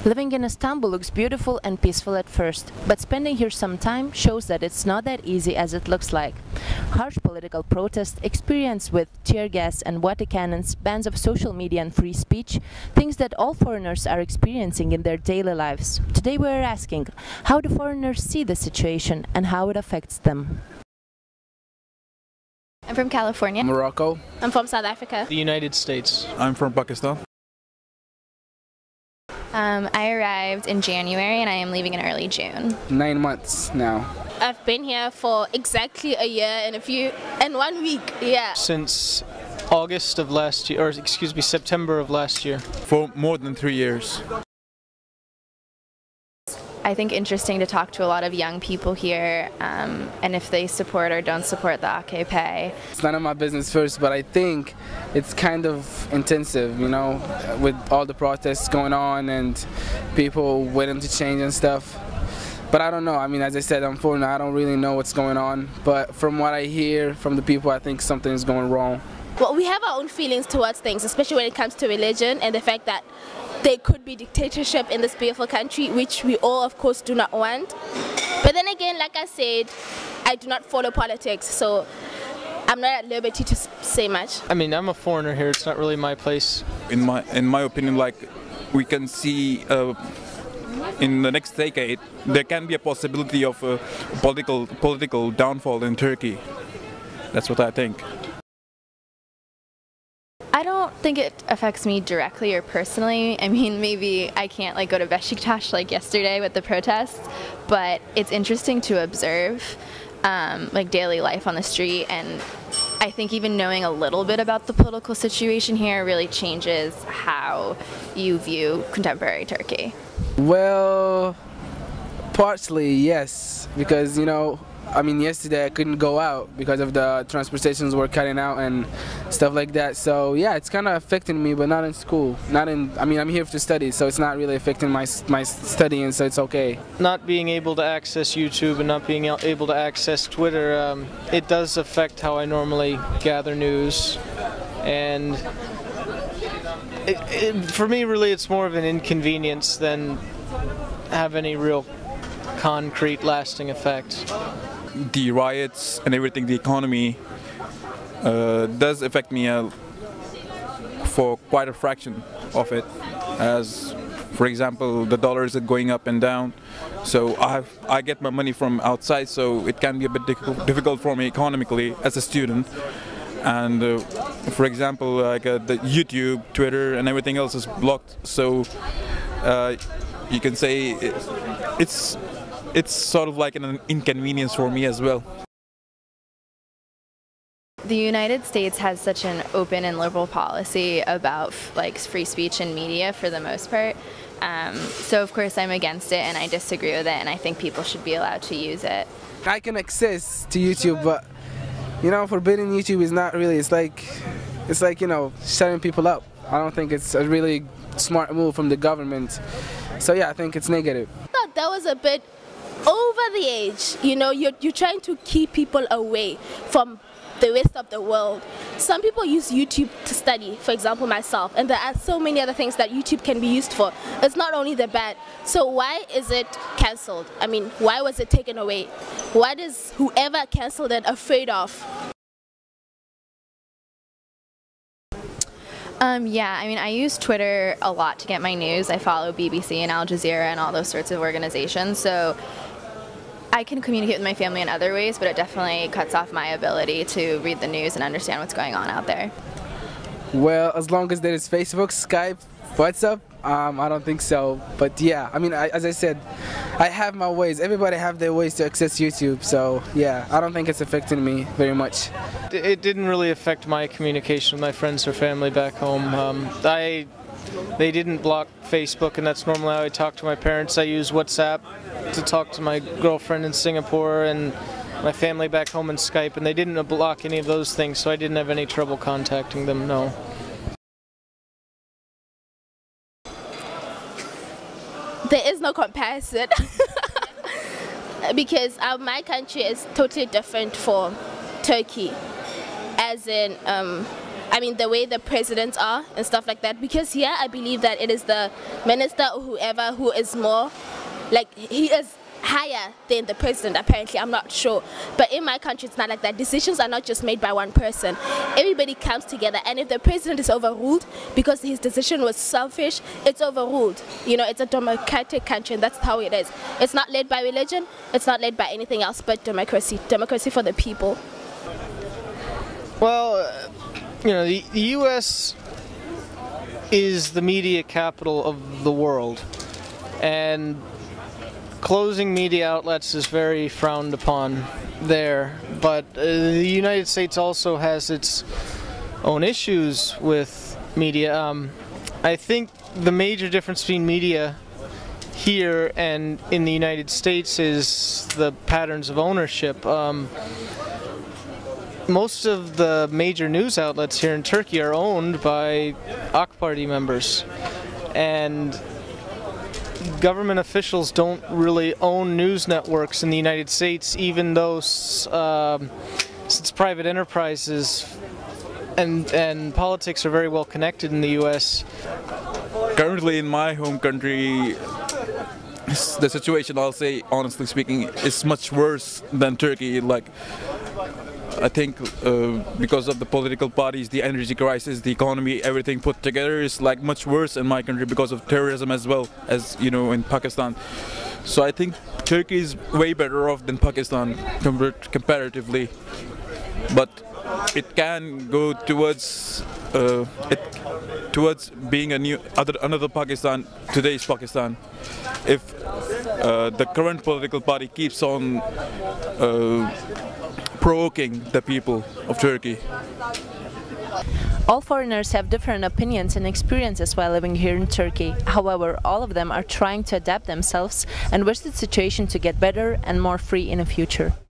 Living in Istanbul looks beautiful and peaceful at first, but spending here some time shows that it's not that easy as it looks like. Harsh political protests, experience with tear gas and water cannons, bans of social media and free speech, things that all foreigners are experiencing in their daily lives. Today we are asking, how do foreigners see the situation and how it affects them? I'm from California. Morocco. I'm from South Africa. The United States. I'm from Pakistan. I arrived in January and I am leaving in early June. 9 months now. I've been here for exactly a year and 1 week, yeah. Since August of last year, or excuse me, September of last year. For more than 3 years. I think interesting to talk to a lot of young people here and if they support or don't support the AKP. It's none of my business first, but I think it's kind of intensive, you know, with all the protests going on and people waiting to change and stuff. But I don't know. I mean, as I said, I'm foreigner. I don't really know what's going on. But from what I hear from the people, I think something is going wrong. Well, we have our own feelings towards things, especially when it comes to religion and the fact that there could be dictatorship in this beautiful country, which we all, of course, do not want. But then again, like I said, I do not follow politics, so I'm not at liberty to say much. I mean, I'm a foreigner here. It's not really my place. In my opinion, like, we can see in the next decade there can be a possibility of a political downfall in Turkey. That's what I think. I don't think it affects me directly or personally. I mean, maybe I can't go to Beşiktaş like yesterday with the protests, but it's interesting to observe daily life on the street, and I think even knowing a little bit about the political situation here really changes how you view contemporary Turkey. Well, partially yes, because I mean, yesterday I couldn't go out because of the transportations were cutting out and stuff like that. So yeah, it's kind of affecting me, but not in school. I mean, I'm here to study, so it's not really affecting my studying, so it's okay. Not being able to access YouTube and not being able to access Twitter, it does affect how I normally gather news. And for me, really, it's more of an inconvenience than have any real concrete, lasting effect. The riots and everything, the economy, does affect me for quite a fraction of it. As, for example, the dollar is going up and down, so I get my money from outside, so it can be a bit difficult for me economically as a student. And for example, the YouTube, Twitter, and everything else is blocked, so you can say it's sort of like an inconvenience for me as well. The United States has such an open and liberal policy about free speech and media for the most part. So of course I'm against it and I disagree with it, and I think people should be allowed to use it. I can access to YouTube, but forbidding YouTube is not really. It's like shutting people up. I don't think it's a really smart move from the government. So yeah, I think it's negative. I thought that was a bit over the age. You're trying to keep people away from the rest of the world. Some people use YouTube to study, for example myself, and there are so many other things that YouTube can be used for. It's not only the bad. So why is it cancelled? I mean, why was it taken away? What is whoever cancelled it afraid of? Yeah, I mean, I use Twitter a lot to get my news. I follow BBC and Al Jazeera and all those sorts of organizations, so I can communicate with my family in other ways, but it definitely cuts off my ability to read the news and understand what's going on out there. Well, as long as there is Facebook, Skype, WhatsApp, I don't think so. But yeah, I mean, as I said, I have my ways. Everybody have their ways to access YouTube, so yeah, I don't think it's affecting me very much. It didn't really affect my communication with my friends or family back home. They didn't block Facebook, and that's normally how I talk to my parents. I use WhatsApp to talk to my girlfriend in Singapore and my family back home in Skype, and they didn't block any of those things, so I didn't have any trouble contacting them, no. There is no comparison because my country is totally different from Turkey, as in the way the presidents are and stuff like that. Because here I believe that it is the minister or whoever who is more, like, he is higher than the president, apparently. I'm not sure, but in my country it's not like that. Decisions are not just made by one person. Everybody comes together, and if the president is overruled because his decision was selfish, it's overruled. It's a democratic country, and that's how it is. It's not led by religion, it's not led by anything else but democracy for the people. Well, the U.S. is the media capital of the world, and closing media outlets is very frowned upon there, but the United States also has its own issues with media. I think the major difference between media here and in the United States is the patterns of ownership. Most of the major news outlets here in Turkey are owned by AK Party members, and government officials don't really own news networks in the United States, even though since private enterprises and politics are very well connected in the U.S. Currently in my home country, the situation, I'll say honestly speaking, is much worse than Turkey. Like, I think because of the political parties, the energy crisis, the economy, everything put together is like much worse in my country because of terrorism as well as in Pakistan. So I think Turkey is way better off than Pakistan comparatively, but it can go towards being another Pakistan, today's Pakistan, if the current political party keeps on provoking the people of Turkey. All foreigners have different opinions and experiences while living here in Turkey. However, all of them are trying to adapt themselves and wish the situation to get better and more free in the future.